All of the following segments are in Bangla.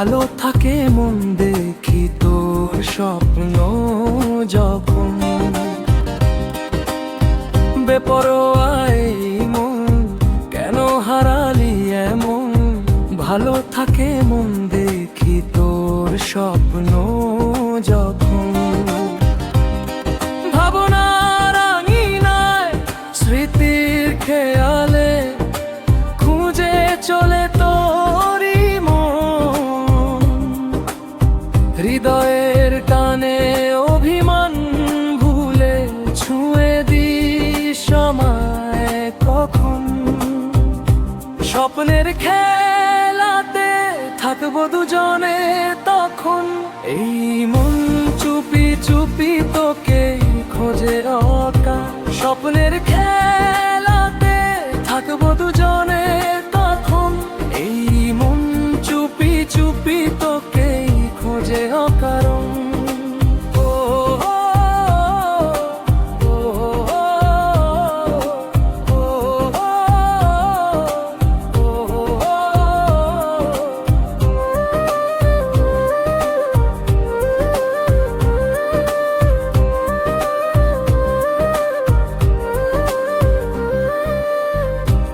ভালো থাকে মন দেখি তোর স্বপ্ন যখন বেপরোয়াই মন কেন হারালি এমন ভালো থাকে মন দেখি তোর স্বপ্ন যখন ভাবনার আঙিনায় স্মৃতির খেয়ালে খুঁজে চলে তোরই মন হৃদয়ের টানে অভিমান ভুলে ছুঁয়ে দিস সময় কখন স্বপ্নের খেলাতে থাকবো দুজনে তখন এই মন চুপি চুপি তোকে খোঁজে অকা স্বপ্নের খেলাতে থাকবো দুজনে তখন এই মন চুপি চুপি তোকে খোঁজে অকারণ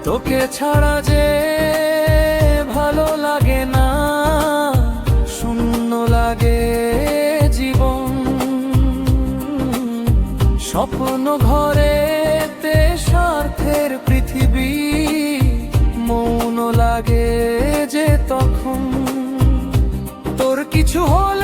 তোকে ছাড়া যে ভালো লাগে না শূন্য লাগে জীবন স্বপ্ন ঘরেতে স্বার্থের পৃথিবী মৌন লাগে যে তখন তোর কিছু হল